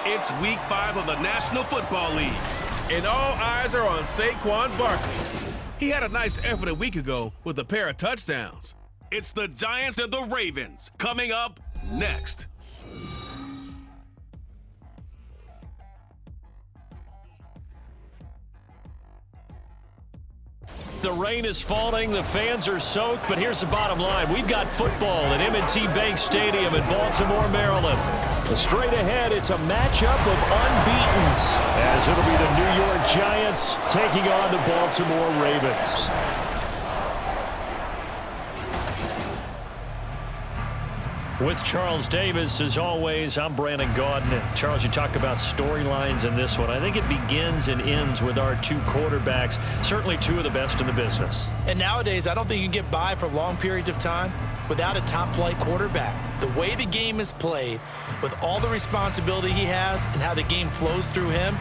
It's Week 5 of the National Football League, and all eyes are on Saquon Barkley. He had a nice effort a week ago with a pair of touchdowns. It's the Giants and the Ravens coming up next. The rain is falling, the fans are soaked, but here's the bottom line. We've got football at M&T Bank Stadium in Baltimore, Maryland. Straight ahead, it's a matchup of unbeatens, as it'll be the New York Giants taking on the Baltimore Ravens. With Charles Davis, as always, I'm Brandon Gaudin. Charles, you talk about storylines in this one. I think it begins and ends with our two quarterbacks, certainly two of the best in the business. And nowadays, I don't think you can get by for long periods of time without a top-flight quarterback. The way the game is played, with all the responsibility he has and how the game flows through him,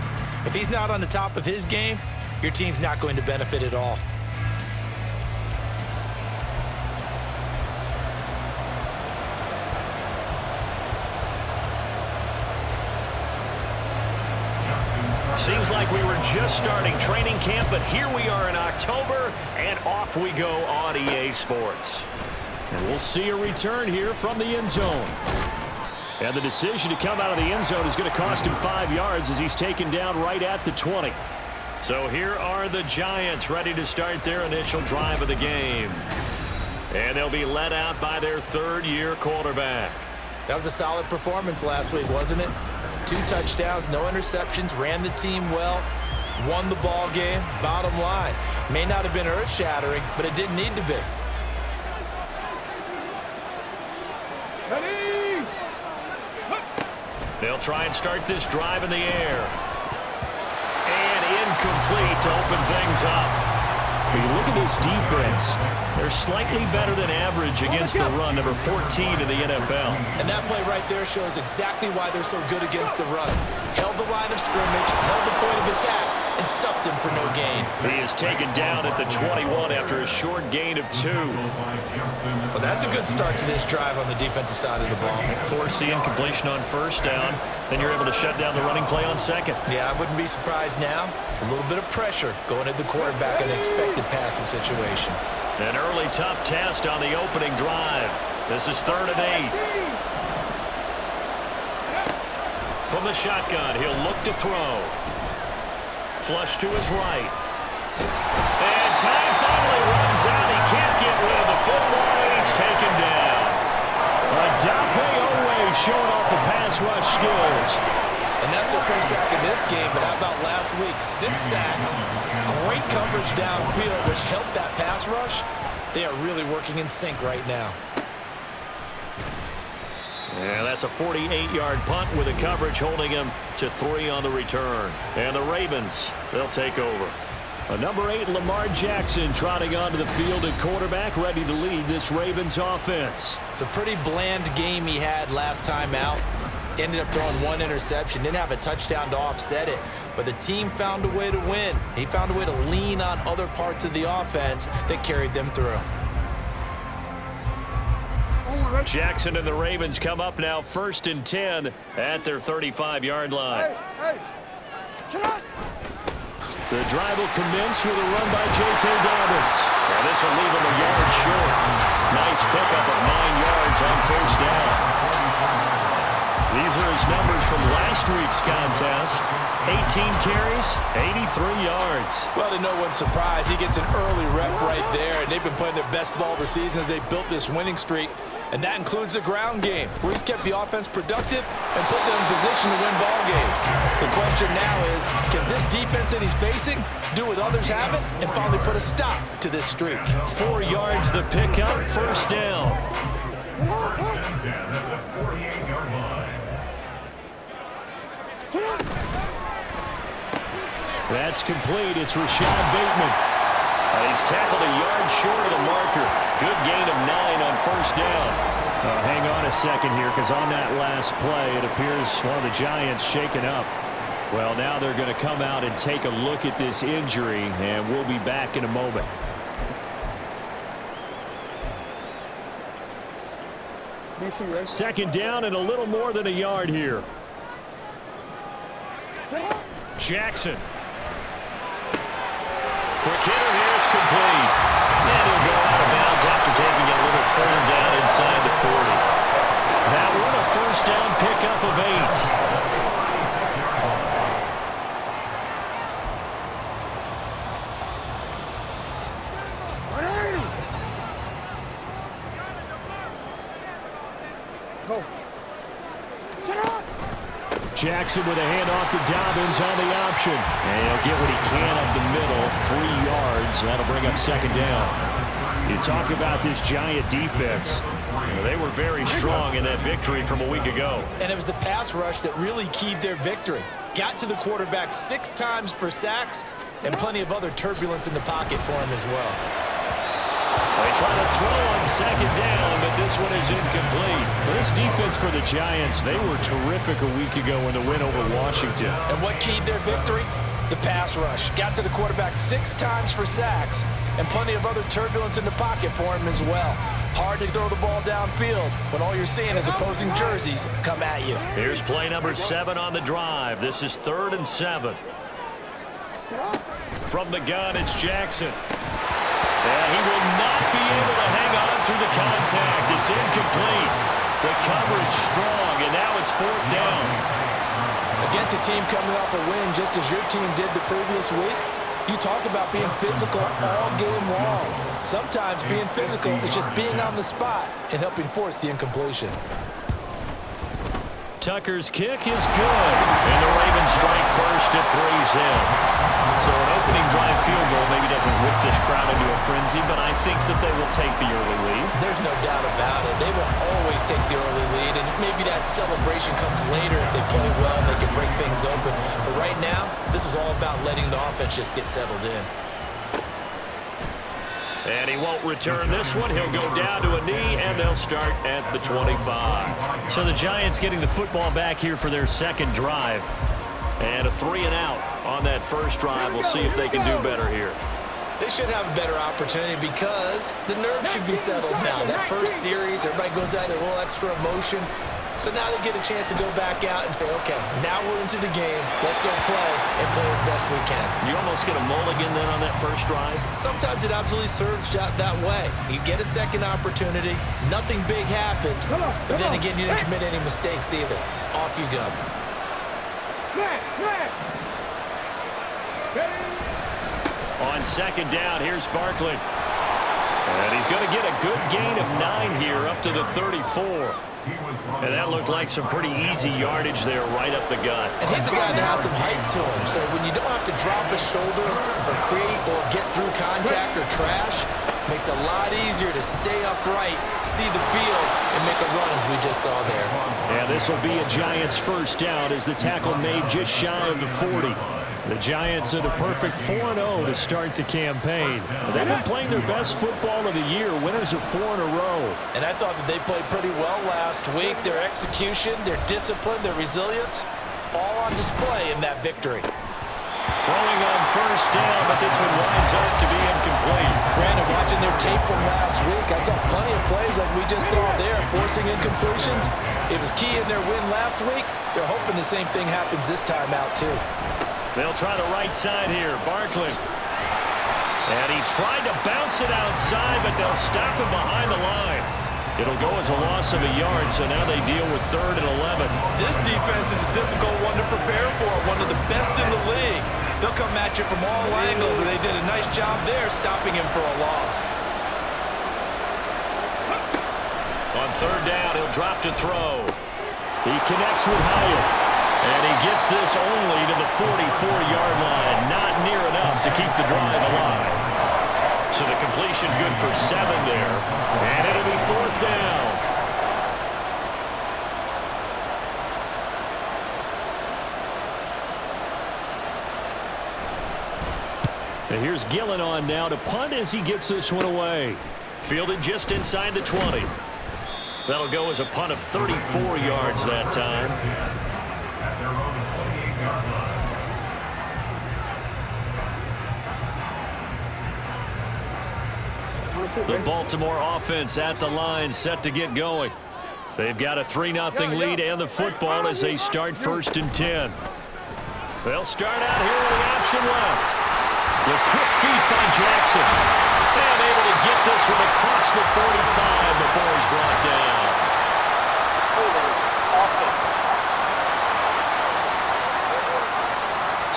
if he's not on the top of his game, your team's not going to benefit at all. Seems like we were just starting training camp, but here we are in October, and off we go on EA Sports. And we'll see a return here from the end zone. And the decision to come out of the end zone is going to cost him 5 yards as he's taken down right at the 20. So here are the Giants ready to start their initial drive of the game. And they'll be led out by their third-year quarterback. That was a solid performance last week, wasn't it? 2 touchdowns, no interceptions, ran the team well, won the ball game. Bottom line, may not have been earth-shattering, but it didn't need to be. They'll try and start this drive in the air. And incomplete to open things up. When you look at this defense, they're slightly better than average against the run, number 14 in the NFL. And that play right there shows exactly why they're so good against the run. Held the line of scrimmage, held the point of attack, and stuffed him for no gain. He is taken down at the 21 after a short gain of 2. Well, that's a good start to this drive on the defensive side of the ball. Force the incompletion on first down, then you're able to shut down the running play on second. Yeah, I wouldn't be surprised now. A little bit of pressure going at the quarterback in an expected passing situation. An early tough test on the opening drive. This is 3rd and 8. From the shotgun, he'll look to throw. Flush to his right. And time finally runs out. He can't get rid of the football. He's taken down. Adafe Owe showing off the pass rush skills. And that's their first sack of this game, but how about last week? 6 sacks, great coverage downfield, which helped that pass rush. They are really working in sync right now. Yeah, that's a 48-yard punt with the coverage holding him to 3 on the return. And the Ravens, they'll take over. Number 8, Lamar Jackson, trotting onto the field at quarterback, ready to lead this Ravens offense. It's a pretty bland game he had last time out. Ended up throwing 1 interception, didn't have a touchdown to offset it, but the team found a way to win. He found a way to lean on other parts of the offense that carried them through. Jackson and the Ravens come up now 1st and 10 at their 35-yard line. The drive will commence with a run by J.K. Dobbins. And this will leave him a yard short. Nice pickup of 9 yards on first down. These are his numbers from last week's contest. 18 carries, 83 yards. Well, to no one's surprise, he gets an early rep right there, and they've been playing their best ball this season as they built this winning streak. And that includes the ground game, where he's kept the offense productive and put them in position to win ball games. The question now is, can this defense that he's facing do what others haven't and finally put a stop to this streak? 4 yards the pickup, first down. That's complete. It's Rashad Bateman. He's tackled a yard short of the marker. Good gain of 9 on first down. Hang on a second here, because on that last play, it appears one of the Giants shaken up. Well, now they're going to come out and take a look at this injury, and we'll be back in a moment. Second down and a little more than a yard here. Jackson. Quick hitter here, it's complete. And he'll go out of bounds after taking it a little further down inside the 40. That one a first down pickup of 8. Jackson with a handoff to Dobbins on the option. And he'll get what he can up the middle, 3 yards. That'll bring up second down. You talk about this Giant defense. They were very strong in that victory from a week ago. And it was the pass rush that really keyed their victory. Got to the quarterback 6 times for sacks and plenty of other turbulence in the pocket for him as well. They try to throw on second down, but this one is incomplete. This defense for the Giants, they were terrific a week ago in the win over Washington. And what keyed their victory? The pass rush. Got to the quarterback 6 times for sacks and plenty of other turbulence in the pocket for him as well. Hard to throw the ball downfield when all you're seeing is opposing jerseys come at you. Here's play number 7 on the drive. This is 3rd and 7. From the gun, it's Jackson. And he will not be able to hang on through the contact. It's incomplete. The coverage strong, and now it's 4th down. Against a team coming off a win just as your team did the previous week, you talk about being physical all game long. Sometimes being physical is just being on the spot and helping force the incompletion. Tucker's kick is good, and the Ravens strike first at 3's in. So an opening drive field goal maybe doesn't whip this crowd into a frenzy, but I think that they will take the early lead. There's no doubt about it. They will always take the early lead, and maybe that celebration comes later if they play well and they can break things open. But right now, this is all about letting the offense just get settled in. And he won't return this one. He'll go down to a knee, and they'll start at the 25. So the Giants getting the football back here for their second drive. And a 3-and-out on that first drive. We'll see if they can do better here. They should have a better opportunity because the nerves should be settled now. That first series, everybody goes out a little extra emotion. So now they get a chance to go back out and say, okay, now we're into the game. Let's go play and play as best we can. You almost get a mulligan then on that first drive? Sometimes it absolutely serves that way. You get a second opportunity. Nothing big happened. But then again, you didn't commit any mistakes either. Off you go. On second down, here's Barkley. And he's going to get a good gain of 9 here up to the 34. And that looked like some pretty easy yardage there right up the gut. And he's a guy that has some height to him. So when you don't have to drop a shoulder or create or get through contact or trash, makes it a lot easier to stay upright, see the field, and make a run as we just saw there. And this will be a Giants first down as the tackle made just shy of the 40. The Giants are the perfect 4-0 to start the campaign. They've been playing their best football of the year, winners of 4 in a row. And I thought that they played pretty well last week. Their execution, their discipline, their resilience, all on display in that victory. Throwing on first down, but this one winds up to be incomplete. Brandon, watching their tape from last week, I saw plenty of plays like we just saw there, forcing incompletions. It was key in their win last week. They're hoping the same thing happens this time out, too. They'll try the right side here. Barkley. And he tried to bounce it outside, but they'll stop him behind the line. It'll go as a loss of a yard, so now they deal with 3rd and 11. This defense is a difficult one to prepare for, one of the best in the league. They'll come at you from all angles, and they did a nice job there stopping him for a loss. On 3rd down, he'll drop to throw. He connects with Hyatt. And he gets this only to the 44-yard line. Not near enough to keep the drive alive. So the completion good for 7 there. And it'll be 4th down. And here's Gillen on now to punt as he gets this one away. Fielded just inside the 20. That'll go as a punt of 34 yards that time. The Baltimore offense at the line, set to get going. They've got a 3-0 lead and the football as they start 1st and 10. They'll start out here with the option left. The quick feet by Jackson. And able to get this one across the 45 before he's brought down.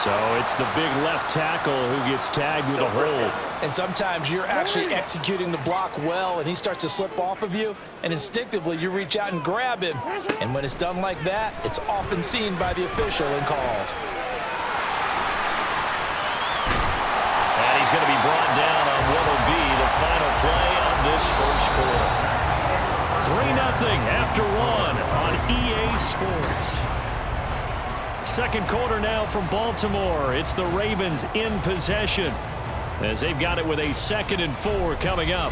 So it's the big left tackle who gets tagged with a hold. And sometimes you're actually executing the block well, and he starts to slip off of you, and instinctively you reach out and grab him. And when it's done like that, it's often seen by the official and called. And he's going to be brought down on what will be the final play of this first quarter. 3-0 after one on EA Sports. Second quarter now from Baltimore. It's the Ravens in possession as they've got it with a 2nd and 4 coming up.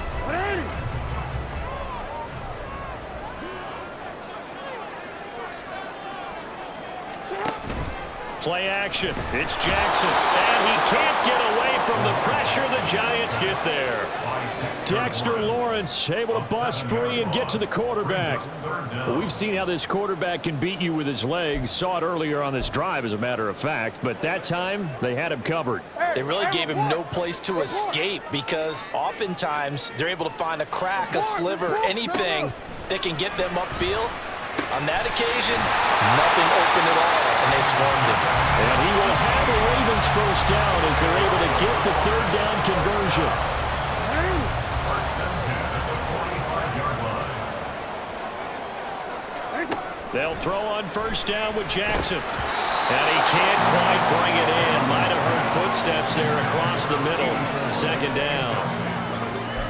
Play action. It's Jackson. And he can't get away from the pressure. The Giants get there. Dexter Lawrence able to bust free and get to the quarterback. Well, we've seen how this quarterback can beat you with his legs. Saw it earlier on this drive, as a matter of fact. But that time, they had him covered. They really gave him no place to escape because oftentimes they're able to find a crack, a sliver, anything that can get them upfield. On that occasion, nothing open at all, and they swarmed him. And he will have the Ravens first down as they're able to get the 3rd down conversion. They'll throw on first down with Jackson. And he can't quite bring it in. Might have heard footsteps there across the middle. 2nd down.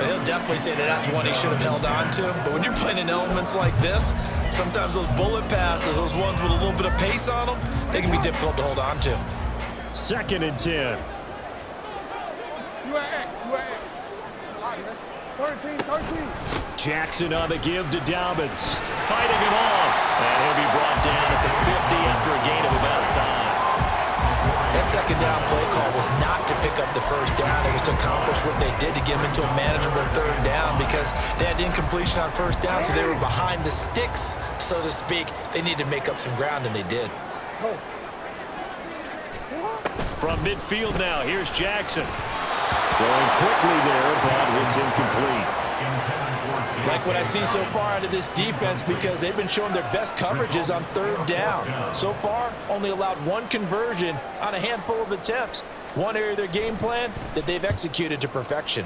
He'll definitely say that that's one he should have held on to. But when you're playing in elements like this, sometimes those bullet passes, those ones with a little bit of pace on them, they can be difficult to hold on to. 2nd and 10. 13. Jackson on the give to Dobbins. Fighting him off. And he'll be brought down at the 50 after a gain of about 5. That 2nd down play call was not to pick up the first down. It was to accomplish what they did to get them into a manageable 3rd down because they had incompletion on first down, so they were behind the sticks, so to speak. They needed to make up some ground, and they did. From midfield now, here's Jackson. Going quickly there, but it's incomplete. Like what I see so far out of this defense because they've been showing their best coverages on 3rd down. So far, only allowed 1 conversion on a handful of attempts. One area of their game plan that they've executed to perfection.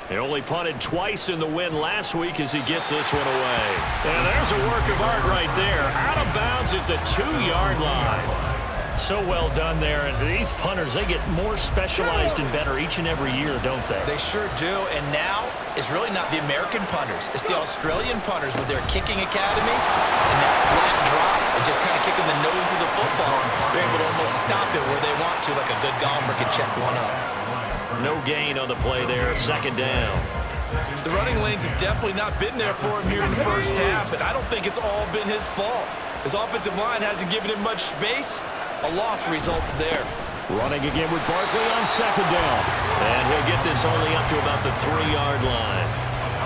They only punted twice in the win last week as he gets this one away. And there's a work of art right there. Out of bounds at the 2-yard line. So well done there. And these punters, they get more specialized and better each and every year, don't they? They sure do. And now it's really not the American punters. It's the Australian punters with their kicking academies and that flat drop and just kind of kicking the nose of the football. They're able to almost stop it where they want to, like a good golfer can check one up. No gain on the play there. 2nd down. The running lanes have definitely not been there for him here in the first half, and I don't think it's all been his fault. His offensive line hasn't given him much space. A loss results there. Running again with Barkley on 2nd down. And he'll get this only up to about the 3-yard line.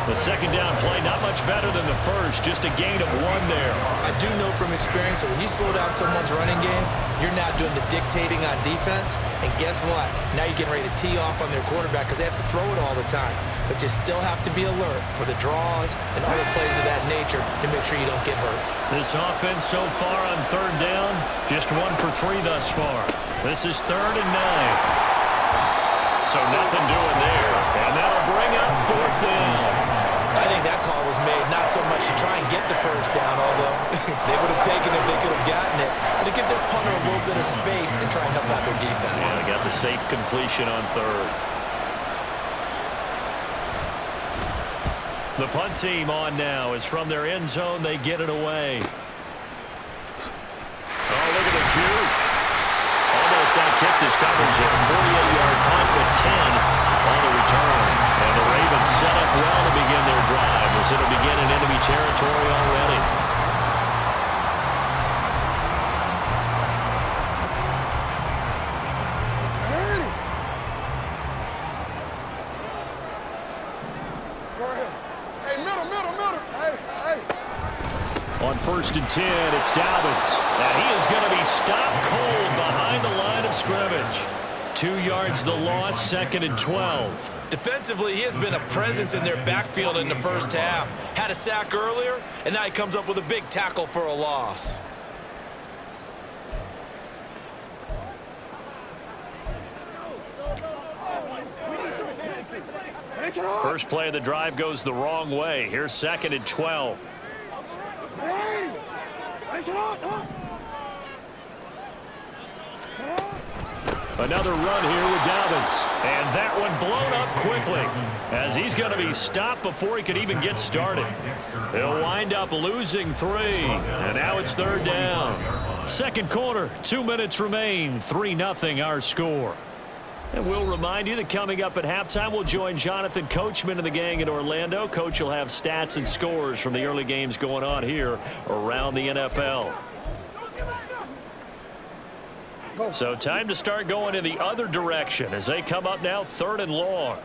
The 2nd down play not much better than the first, just a gain of 1 there. I do know from experience that when you slow down someone's running game, you're not doing the dictating on defense. And guess what? Now you're getting ready to tee off on their quarterback because they have to throw it all the time. But you still have to be alert for the draws and other plays of that nature to make sure you don't get hurt. This offense so far on 3rd down, just 1 for 3 thus far. This is 3rd and 9. So nothing doing there. And that'll bring up 4th down. I think that call was made not so much to try and get the first down, although they would have taken it if they could have gotten it, but to give their punter a little bit of space and try and help out their defense. Yeah, they got the safe completion on 3rd. The punt team on now is from their end zone. They get it away. Oh, look at the juke. Almost outkicked his coverage there. 48-yard punt with 10 on the return. And the Ravens set up well to begin their drive as it'll begin in enemy territory already. On 1st and 10, it's Dobbins. And he is going to be stopped cold behind the line 2 yards the loss, 2nd and 12. Defensively, he has been a presence in their backfield in the first half. Had a sack earlier, and now he comes up with a big tackle for a loss. First play of the drive goes the wrong way. Here's 2nd and 12. Another run here with Dobbins. And that one blown up quickly as he's going to be stopped before he could even get started. He'll wind up losing 3. And now it's 3rd down. Second quarter, 2 minutes remain. 3-0 our score. And we'll remind you that coming up at halftime, we'll join Jonathan Coachman and the gang in Orlando. Coach will have stats and scores from the early games going on here around the NFL. So time to start going in the other direction as they come up now 3rd and long.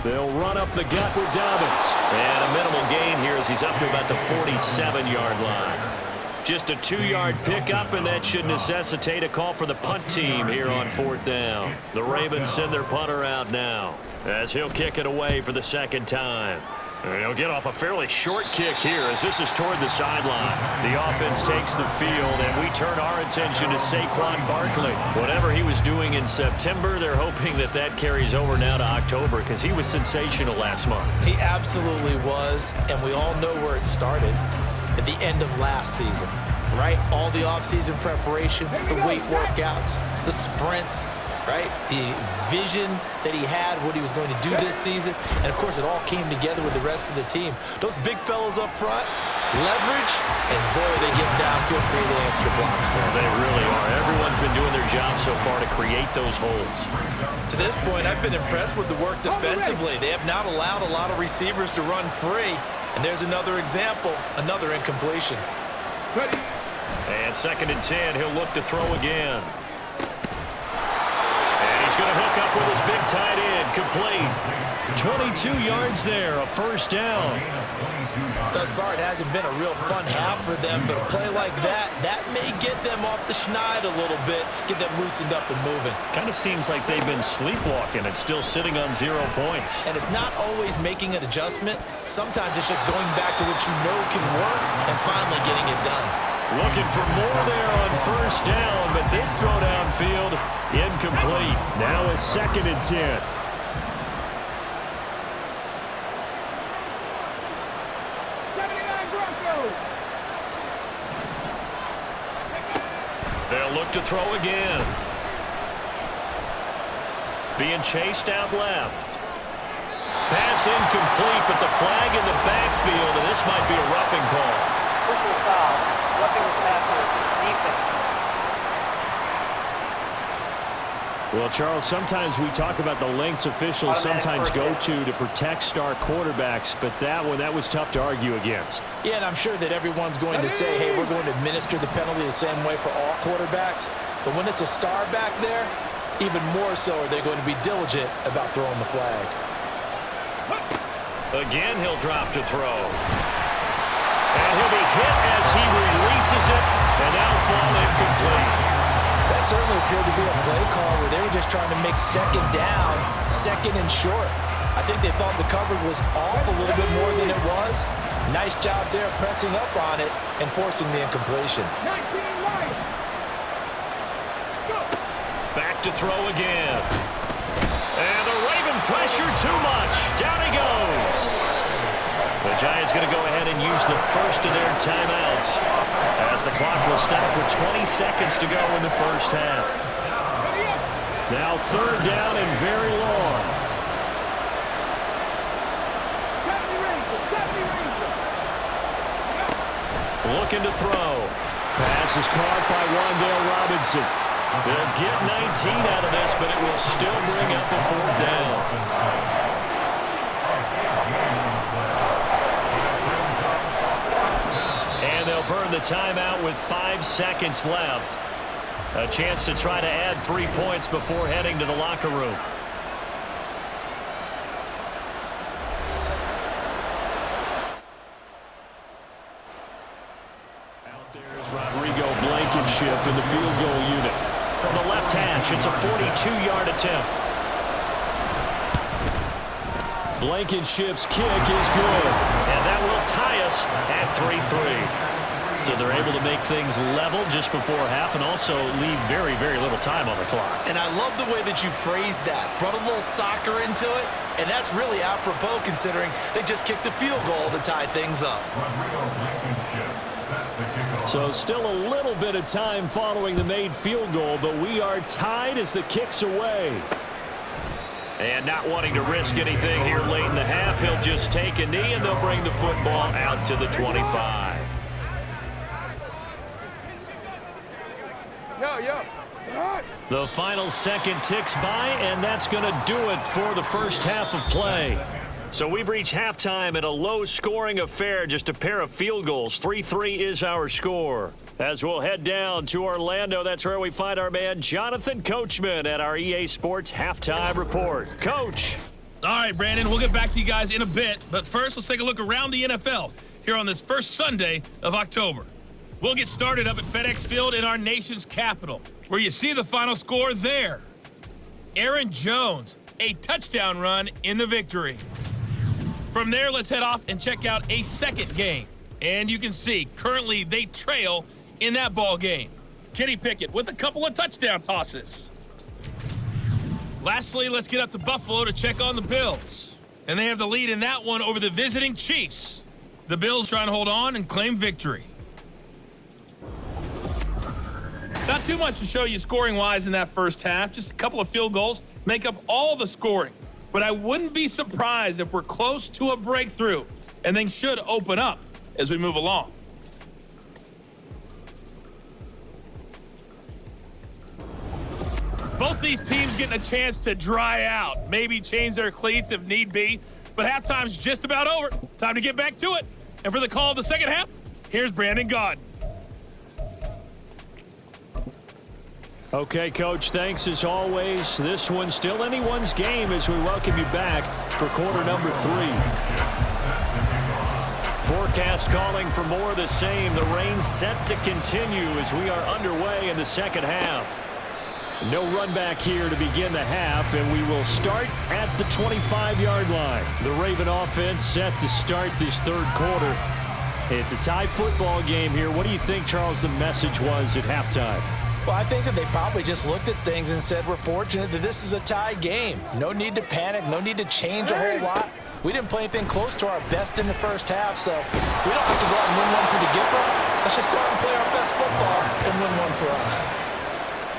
They'll run up the gut with Dobbins. And a minimal gain here as he's up to about the 47-yard line. Just a 2-yard pickup, and that should necessitate a call for the punt team here on 4th down. The Ravens send their punter out now as he'll kick it away for the 2nd time. And he'll get off a fairly short kick here as this is toward the sideline. The offense takes the field, and we turn our attention to Saquon Barkley. Whatever he was doing in September, they're hoping that that carries over now to October because he was sensational last month. He absolutely was, and we all know where it started. At the end of last season, right? All the offseason preparation, the weight workouts, the sprints, right? The vision that he had, what he was going to do this season. And, of course, it all came together with the rest of the team. Those big fellas up front, leverage, and, boy, they get downfield creating extra blocks for them. They really are. Everyone's been doing their job so far to create those holes. To this point, I've been impressed with the work defensively. They have not allowed a lot of receivers to run free. And there's another example, another incompletion. And 2nd and 10, he'll look to throw again. And he's going to hook up with his big tight end, complete. 22 yards there, a 1st down. Thus far, it hasn't been a real fun half for them, but a play like that may get them off the schneid a little bit, get them loosened up and moving. Kind of seems like they've been sleepwalking and still sitting on 0 points. And it's not always making an adjustment. Sometimes it's just going back to what you know can work and finally getting it done. Looking for more there on 1st down, but this throw downfield incomplete. Now a 2nd and 10. They'll look to throw again. Being chased out left. Pass incomplete, but the flag in the backfield, and this might be a roughing call. Personal foul, roughing the passer, defense. Well, Charles, sometimes we talk about the lengths officials sometimes go to protect star quarterbacks, but that was tough to argue against. Yeah, and I'm sure that everyone's going to say, hey, we're going to administer the penalty the same way for all quarterbacks. But when it's a star back there, even more so are they going to be diligent about throwing the flag. Again, he'll drop to throw. And he'll be hit as he releases it, and now fall incomplete. That certainly appeared to be a play call where they were just trying to make 2nd down, 2nd and short. I think they thought the coverage was off a little bit more than it was. Nice job there pressing up on it and forcing the incompletion. Back to throw again. And the Raven pressure too much. Down he goes. The Giants going to go ahead and use the first of their timeouts as the clock will stop with 20 seconds to go in the first half. Now 3rd down and very long. Looking to throw. Pass is caught by Wan'Dale Robinson. They'll get 19 out of this, but it will still bring up a 4th down. And they'll burn the timeout with 5 seconds left. A chance to try to add 3 points before heading to the locker room. There's Rodrigo Blankenship in the field goal unit. From the left hash, it's a 42-yard attempt. Blankenship's kick is good. And that will tie us at 3-3. So they're able to make things level just before half and also leave very, very little time on the clock. And I love the way that you phrased that. Brought a little soccer into it, and that's really apropos considering they just kicked a field goal to tie things up. So still a little bit of time following the made field goal, but we are tied as the kick's away. And not wanting to risk anything here late in the half, he'll just take a knee and they'll bring the football out to the 25. The final second ticks by, and that's going to do it for the first half of play. So we've reached halftime in a low-scoring affair, just a pair of field goals. 3-3 is our score. As we'll head down to Orlando, that's where we find our man Jonathan Coachman at our EA Sports Halftime Report. Coach. All right, Brandon, we'll get back to you guys in a bit, but first let's take a look around the NFL here on this first Sunday of October. We'll get started up at FedEx Field in our nation's capital, where you see the final score there. Aaron Jones, a touchdown run in the victory. From there, let's head off and check out a second game. And you can see, currently they trail in that ball game. Kenny Pickett with a couple of touchdown tosses. Lastly, let's get up to Buffalo to check on the Bills. And they have the lead in that one over the visiting Chiefs. The Bills trying to hold on and claim victory. Not too much to show you scoring-wise in that first half. Just a couple of field goals make up all the scoring. But I wouldn't be surprised if we're close to a breakthrough, and things should open up as we move along. Both these teams getting a chance to dry out, maybe change their cleats if need be, but halftime's just about over. Time to get back to it. And for the call of the second half, here's Brandon Gaudin. Okay, Coach, thanks as always. This one's still anyone's game as we welcome you back for quarter number 3. Forecast calling for more of the same. The rain set to continue as we are underway in the second half. No run back here to begin the half, and we will start at the 25-yard line. The Raven offense set to start this third quarter. It's a tie football game here. What do you think, Charles, the message was at halftime? Well, I think that they probably just looked at things and said, we're fortunate that this is a tie game. No need to panic, no need to change a whole lot. We didn't play anything close to our best in the first half, so we don't have to go out and win one for the Gipper. Let's just go out and play our best football and win one for us.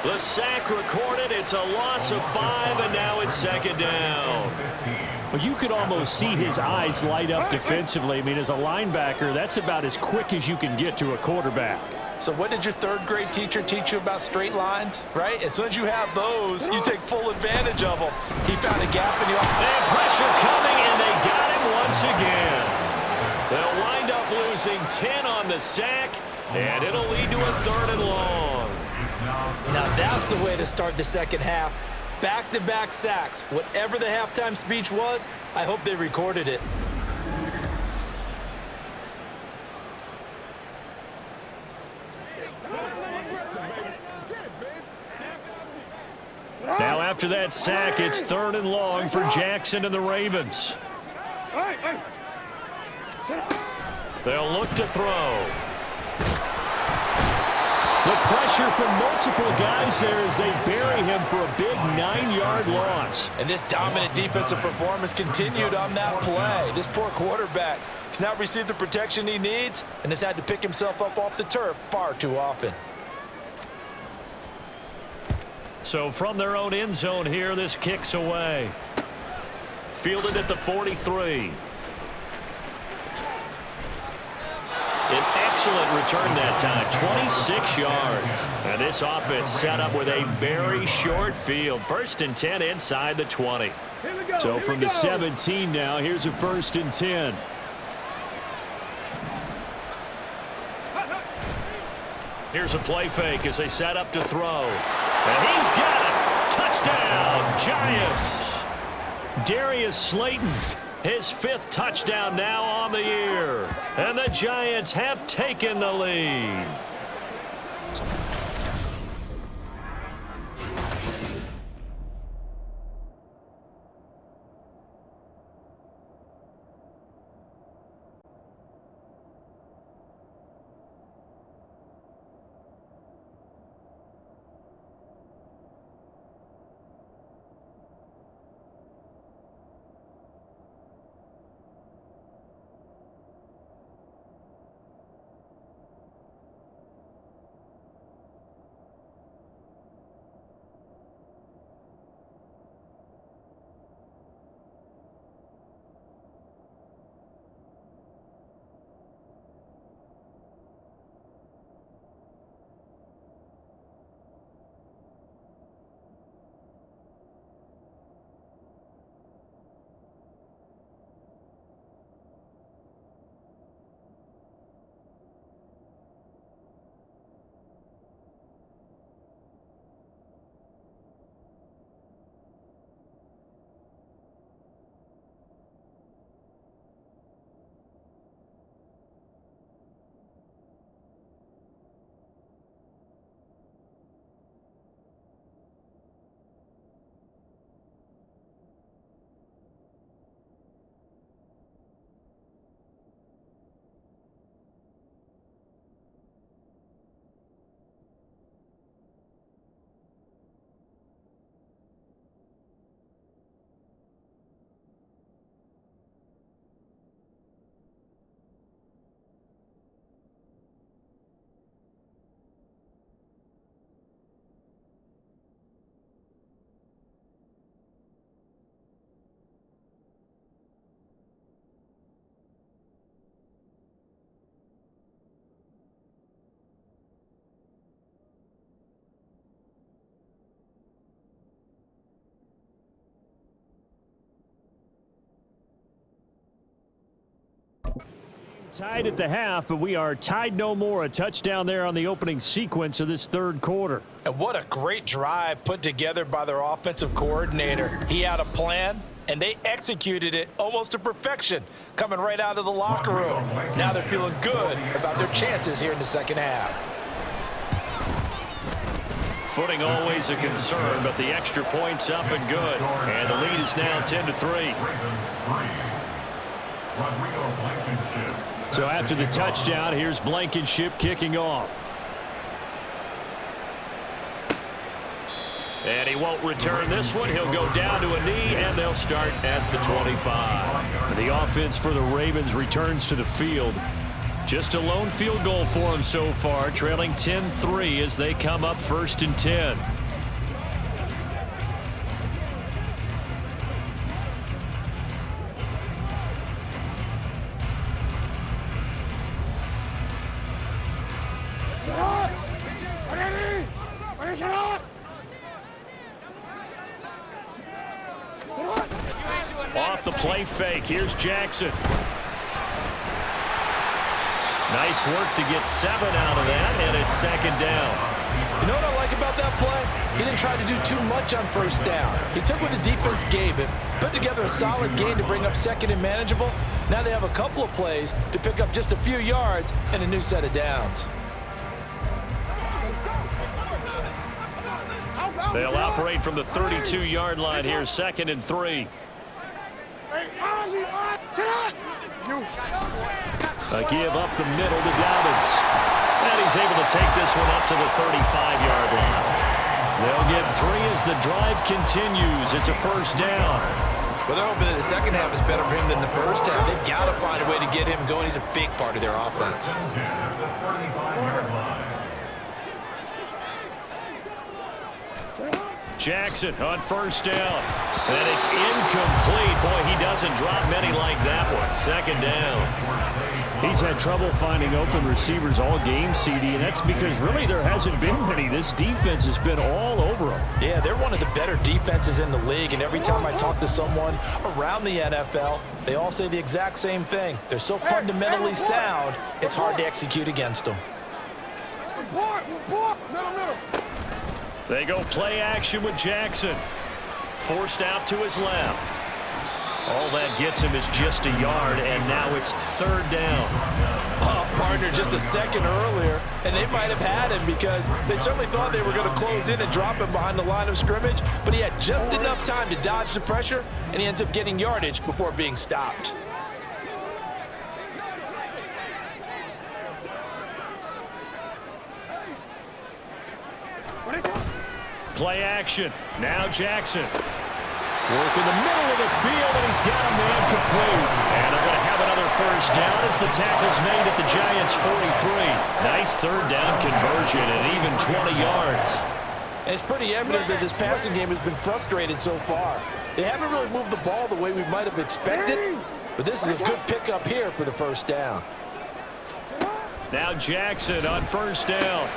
The sack recorded. It's a loss of 5, and now it's second down. Well, you could almost see his eyes light up defensively. I mean, as a linebacker, that's about as quick as you can get to a quarterback. So what did your third grade teacher teach you about straight lines, right? As soon as you have those, you take full advantage of them. He found a gap in the offense. And pressure coming, and they got him once again. They'll wind up losing 10 on the sack, and it'll lead to a third and long. Now that's the way to start the second half. Back-to-back sacks. Whatever the halftime speech was, I hope they recorded it. Now after that sack, it's third and long for Jackson and the Ravens. They'll look to throw. The pressure from multiple guys there as they bury him for a big 9-yard loss. And this dominant defensive performance continued on that play. This poor quarterback has not received the protection he needs and has had to pick himself up off the turf far too often. So from their own end zone here, this kicks away. Fielded at the 43. An excellent return that time, 26 yards. And this offense set up with a very short field. 1st and 10 inside the 20. So from the 17 now, here's a 1st and 10. Here's a play fake as they set up to throw. And he's got it. Touchdown, Giants. Darius Slayton His 5th touchdown now on the year. And the Giants have taken the lead. Tied at the half, but we are tied no more. A touchdown there on the opening sequence of this 3rd quarter. And what a great drive put together by their offensive coordinator. He had a plan, and they executed it almost to perfection, coming right out of the locker room. Now they're feeling good about their chances here in the 2nd half. Footing always a concern, but the extra point's up and good. And the lead is now 10-3. So after the touchdown, here's Blankenship kicking off. And he won't return this one. He'll go down to a knee, and they'll start at the 25. The offense for the Ravens returns to the field. Just a lone field goal for them so far, trailing 10-3 as they come up 1st and 10. Off the play fake. Here's Jackson. Nice work to get 7 out of that, and it's 2nd down. You know what I like about that play? He didn't try to do too much on 1st down. He took what the defense gave him, put together a solid gain to bring up 2nd and manageable. Now they have a couple of plays to pick up just a few yards and a new set of downs. They'll operate from the 32-yard line here, 2nd and 3. A give up the middle to Dobbins. And he's able to take this one up to the 35-yard line. They'll get 3 as the drive continues. It's a 1st down. Well, they're hoping that the 2nd half is better for him than the 1st half. They've got to find a way to get him going. He's a big part of their offense. Jackson on 1st down. And it's incomplete. Boy, he doesn't drop many like that one. 2nd down. He's had trouble finding open receivers all game, CD, and that's because really there hasn't been many. This defense has been all over them. Yeah, they're one of the better defenses in the league, and every time I talk to someone around the NFL, they all say the exact same thing. They're so fundamentally sound, it's hard to execute against them. They go play action with Jackson. Forced out to his left. All that gets him is just a yard, and now it's third down. Oh, partner, just a second earlier, and they might have had him because they certainly thought they were going to close in and drop him behind the line of scrimmage, but he had just enough time to dodge the pressure, and he ends up getting yardage before being stopped. Play action. Now Jackson. Work in the middle of the field, and he's got a man complete. And they're going to have another first down as the tackle's made at the Giants' 43. Nice third down conversion and even 20 yards. And it's pretty evident that this passing game has been frustrated so far. They haven't really moved the ball the way we might have expected, but this is a good pickup here for the first down. Now Jackson on first down.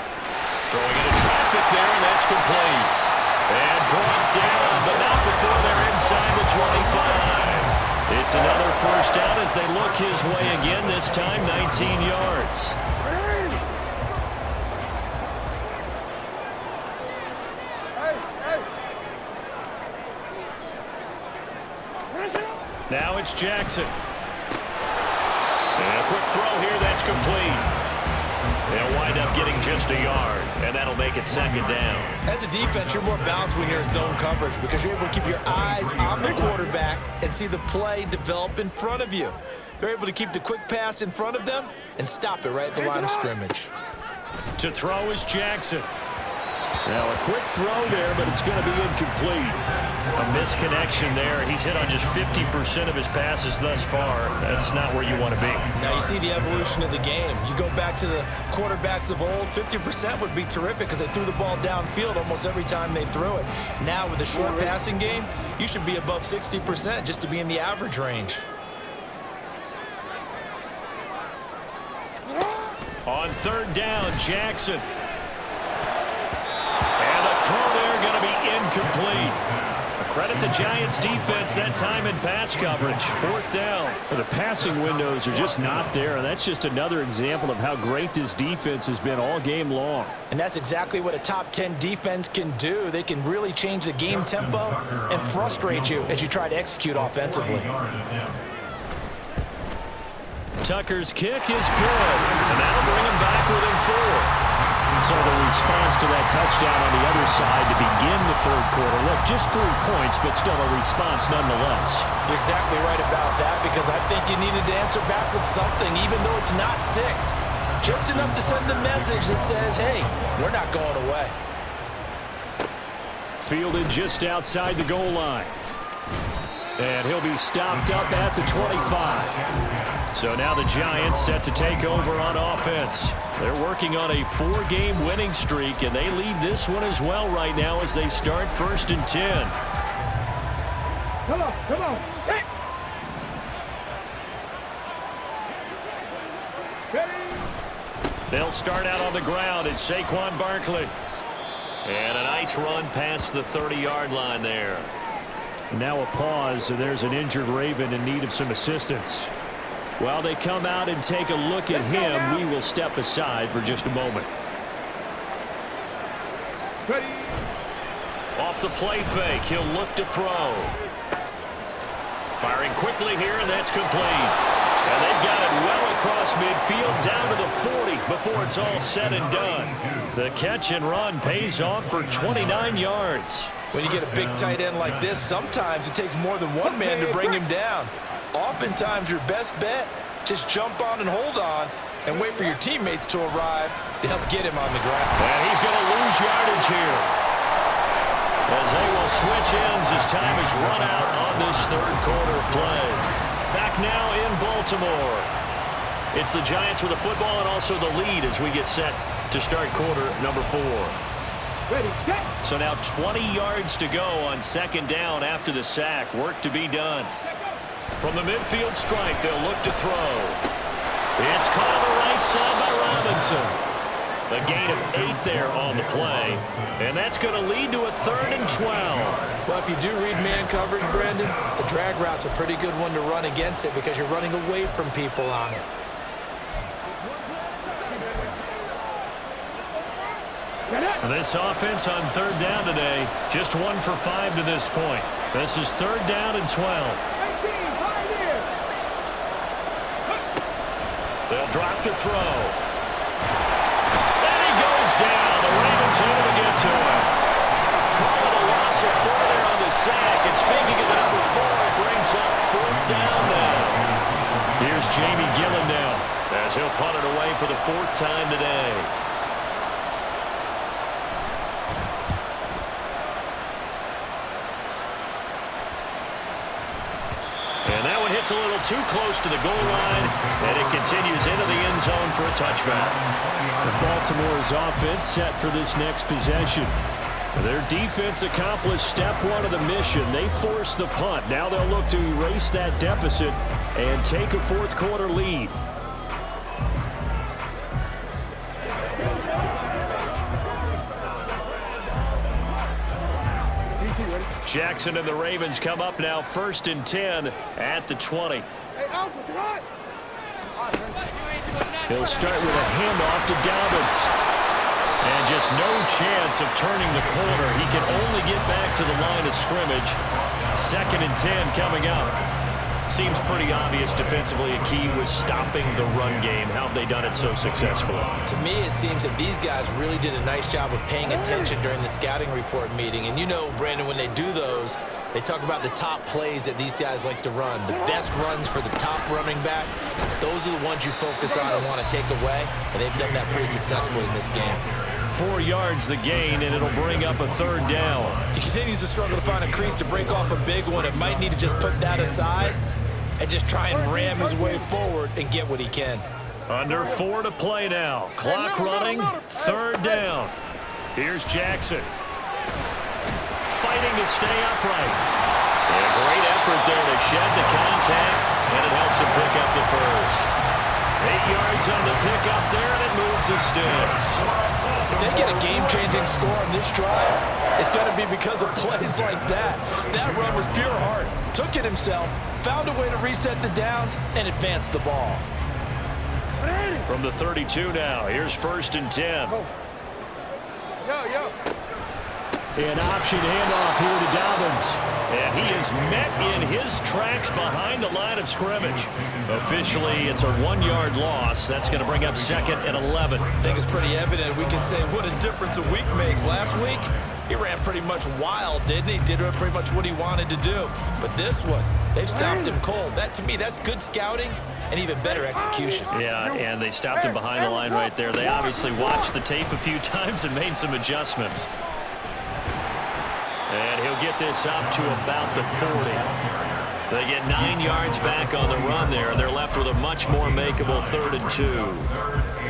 Throwing into traffic there, and that's complete. And brought down, but not before they're inside the 25. It's another first down as they look his way again, this time 19 yards. Now it's Jackson. And a quick throw here, that's complete. They'll wind up getting just a yard, and that'll make it second down. As a defense, you're more balanced when you're in zone coverage because you're able to keep your eyes on the quarterback and see the play develop in front of you. They're able to keep the quick pass in front of them and stop it right at the line of scrimmage. To throw is Jackson. Now a quick throw there, but it's going to be incomplete. A misconnection there. He's hit on just 50% of his passes thus far. That's not where you want to be. Now you see the evolution of the game. You go back to the quarterbacks of old, 50% would be terrific because they threw the ball downfield almost every time they threw it. Now with the short passing game, you should be above 60% just to be in the average range. On third down, Jackson. And the throw there going to be incomplete. Credit the Giants defense that time in pass coverage. Fourth down. The passing windows are just not there, and that's just another example of how great this defense has been all game long. And that's exactly what a top 10 defense can do. They can really change the game tempo and frustrate you as you try to execute offensively. Tucker's kick is good, and that'll bring him back within 4. So the response to that touchdown on the other side to begin the third quarter. Look, just 3 points, but still a response nonetheless. You're exactly right about that because I think you needed to answer back with something, even though it's not 6. Just enough to send the message that says, hey, we're not going away. Fielded just outside the goal line. And he'll be stopped up at the 25. So now the Giants set to take over on offense. They're working on a 4-game winning streak, and they lead this one as well right now as they start 1st and 10. Come on, come on. Hey. They'll start out on the ground. It's Saquon Barkley. And a nice run past the 30-yard line there. Now a pause, and there's an injured Raven in need of some assistance. While they come out and take a look at him, we will step aside for just a moment. Ready. Off the play fake, he'll look to throw. Firing quickly here, and that's complete. And they've got it well across midfield down to the 40 before it's all said and done. The catch and run pays off for 29 yards. When you get a big tight end like this, sometimes it takes more than one man to bring him down. Oftentimes, your best bet, just jump on and hold on and wait for your teammates to arrive to help get him on the ground. And he's going to lose yardage here, as they will switch ends as time is run out on this third quarter play. Back now in Baltimore. It's the Giants with the football and also the lead as we get set to start quarter number 4. Ready, go. So now 20 yards to go on second down after the sack. Work to be done. From the midfield strike, they'll look to throw. It's caught on the right side by Robinson. A gain of 8 there on the play, and that's going to lead to a 3rd and 12. Well, if you do read man coverage, Brandon, the drag route's a pretty good one to run against it because you're running away from people on it. This offense on third down today, just 1 for 5 to this point. This is 3rd down and 12. They'll drop to throw. And he goes down. The Ravens able to get to him. Calling a loss of 4 there on the sack. And speaking of the number 4, it brings up 4th down now. Here's Jamie Gillen now as he'll punt it away for the 4th time today. And that one hits a little too close to the goal line, and it continues into the end zone for a touchback. The Baltimore's offense set for this next possession. Their defense accomplished step 1 of the mission. They forced the punt. Now they'll look to erase that deficit and take a 4th quarter lead. Jackson and the Ravens come up now 1st and 10 at the 20. He'll start with a handoff to Dobbins. And just no chance of turning the corner. He can only get back to the line of scrimmage. 2nd and 10 coming up. Seems pretty obvious defensively a key was stopping the run game. How have they done it so successfully? To me, it seems that these guys really did a nice job of paying attention during the scouting report meeting. And you know, Brandon, when they do those, they talk about the top plays that these guys like to run. The best runs for the top running back, those are the ones you focus on and want to take away. And they've done that pretty successfully in this game. 4 yards the gain, and it'll bring up a 3rd down. He continues to struggle to find a crease to break off a big one. It might need to just put that aside and just try and ram his way forward and get what he can. Under 4 to play now. Clock running, 3rd down. Here's Jackson. Fighting to stay upright. And a great effort there to shed the contact, and it helps him pick up the first. 8 yards on the pickup there, and it moves the sticks. If they get a game-changing score on this drive, it's going to be because of plays like that. That run was pure heart. Took it himself, found a way to reset the downs, and advance the ball. From the 32 now, here's 1st and 10. An option handoff here to Dobbins. And he is met in his tracks behind the line of scrimmage. Officially, it's a 1-yard loss. That's going to bring up 2nd and 11. I think it's pretty evident. We can say what a difference a week makes. Last week, he ran pretty much wild, didn't he? Did pretty much what he wanted to do. But this one, they've stopped him cold. That, to me, that's good scouting and even better execution. Yeah, and they stopped him behind the line right there. They obviously watched the tape a few times and made some adjustments. And he'll get this up to about the 40. They get 9 yards back on the run there, and they're left with a much more makeable 3rd and 2.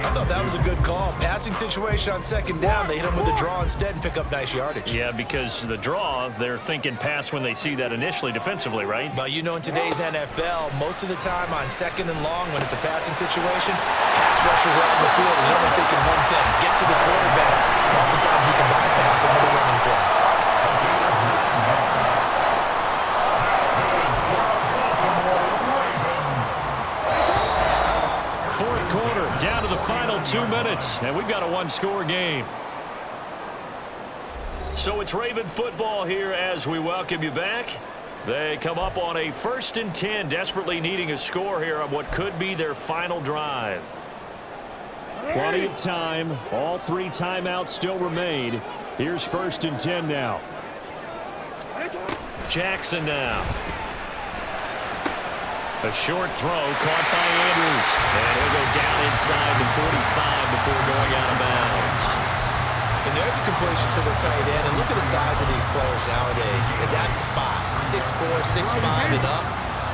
I thought that was a good call. Passing situation on 2nd down. They hit him with a draw instead and pick up nice yardage. Yeah, because the draw, they're thinking pass when they see that initially defensively, right? But you know, in today's NFL, most of the time on 2nd and long, when it's a passing situation, pass rushers are on the field and they're only thinking one thing, get to the quarterback. Oftentimes you can bypass him with a running play. Down to the final 2 minutes, and we've got a 1-score game. So it's Raven football here as we welcome you back. They come up on a 1st and 10, desperately needing a score here on what could be their final drive. Plenty of time. All 3 timeouts still remain. Here's 1st and 10 now. Jackson now. A short throw caught by Andrews. And he'll go down inside the 45 before going out of bounds. And there's a completion to the tight end. And look at the size of these players nowadays. At that spot, 6'4", 6'5", and up.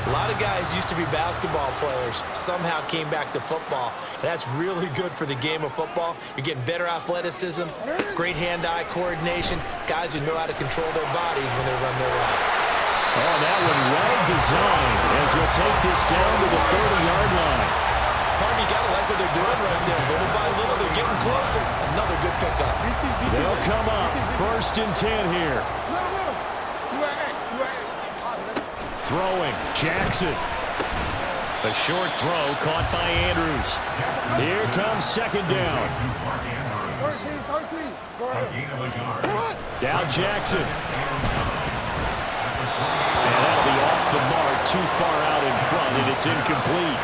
A lot of guys used to be basketball players, somehow came back to football. And that's really good for the game of football. You're getting better athleticism, great hand-eye coordination, guys who know how to control their bodies when they run their routes. Oh, that one well designed as he'll take this down to the 30-yard line. Pardon, you got to like what they're doing right there. Little by little, they're getting closer. Another good pickup. They'll come up 1st and 10 here. Throwing, Jackson. A short throw caught by Andrews. Here comes 2nd down. Now Jackson. And that'll be off the mark, too far out in front, and it's incomplete.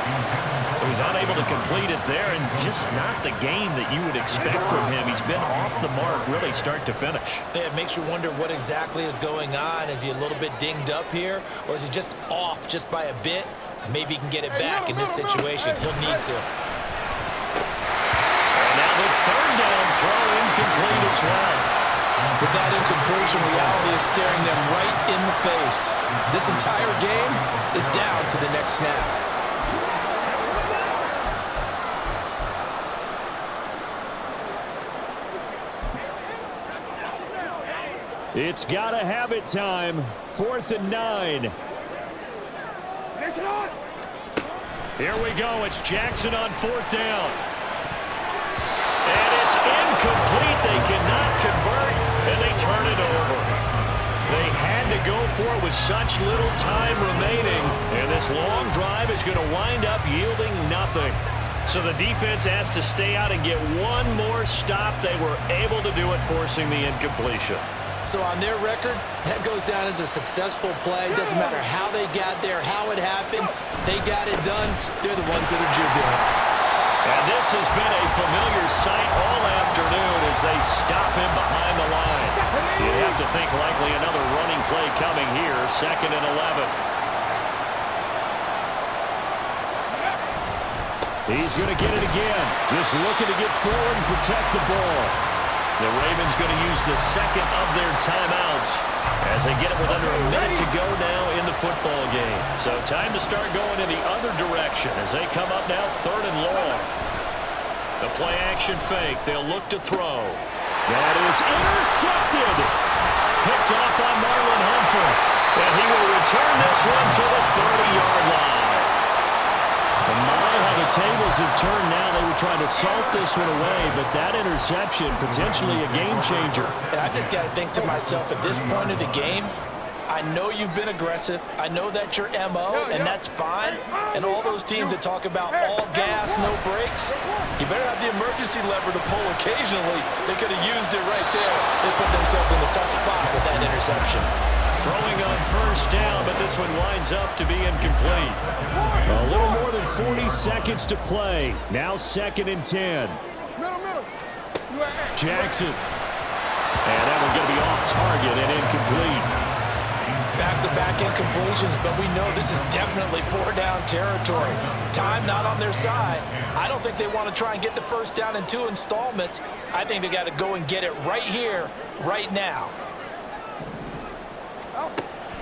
So he's unable to complete it there, and just not the game that you would expect from him. He's been off the mark really start to finish. Yeah, it makes you wonder what exactly is going on. Is he a little bit dinged up here, or is he just off just by a bit? Maybe he can get it back in this situation. He'll need to. And now the third down throw incomplete as well. With that incompletion, reality is staring them right in the face. This entire game is down to the next snap. It's gotta have it time. 4th and 9. Here we go. It's Jackson on 4th down. And it's incomplete. They cannot convert, and they turn it over. They had to go for it with such little time remaining, and this long drive is going to wind up yielding nothing. So the defense has to stay out and get one more stop. They were able to do it, forcing the incompletion. So on their record, that goes down as a successful play. Doesn't matter how they got there, how it happened. They got it done. They're the ones that are jubilant. And this has been a familiar sight all afternoon as they stop him behind the line. You have to think likely another running play coming here, 2nd and 11. He's going to get it again. Just looking to get forward and protect the ball. The Ravens going to use the second of their timeouts as they get it with under a minute to go now in the football game. So time to start going in the other direction as they come up now 3rd and long. The play action fake. They'll look to throw. That is intercepted. Picked off by Marlon Humphrey. And he will return this one to the 30-yard line. And my, how the tables have turned now. They were trying to salt this one away, but that interception, potentially a game changer. And I just got to think to myself, at this point of the game, I know you've been aggressive. I know that's your MO, and that's fine. And all those teams that talk about all gas, no brakes, you better have the emergency lever to pull occasionally. They could have used it right there. They put themselves in a tough spot with that interception. Throwing on 1st down, but this one winds up to be incomplete. A little more than 40 seconds to play. Now 2nd and 10. Jackson. And that one going to be off target and incomplete. Back-to-back incompletions, but we know this is definitely 4-down territory. Time not on their side. I don't think they want to try and get the 1st down in 2 installments. I think they got to go and get it right here, right now.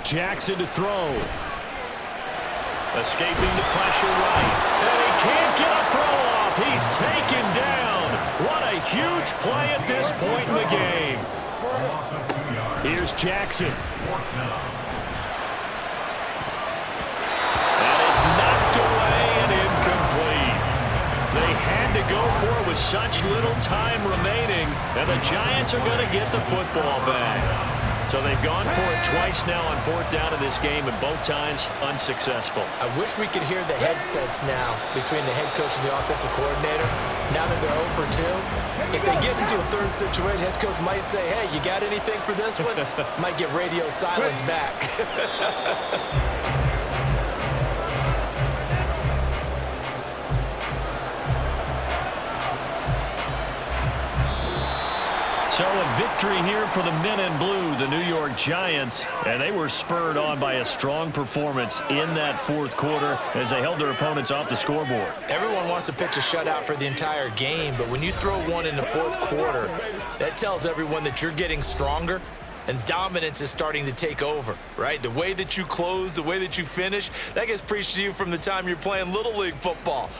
Jackson to throw. Escaping the pressure right. And he can't get a throw off. He's taken down. What a huge play at this point in the game. Here's Jackson. And it's knocked away and incomplete. They had to go for it with such little time remaining, and the Giants are going to get the football back. So they've gone for it twice now on 4th down in this game, and both times unsuccessful. I wish we could hear the headsets now between the head coach and the offensive coordinator. Now that they're 0 for 2, if they get into a 3rd situation, head coach might say, hey, you got anything for this one? Might get radio silence back. So a victory here for the men in blue, the New York Giants, and they were spurred on by a strong performance in that 4th quarter as they held their opponents off the scoreboard. Everyone wants to pitch a shutout for the entire game, but when you throw one in the 4th quarter, that tells everyone that you're getting stronger and dominance is starting to take over, right? The way that you close, the way that you finish, that gets preached to you from the time you're playing Little League football.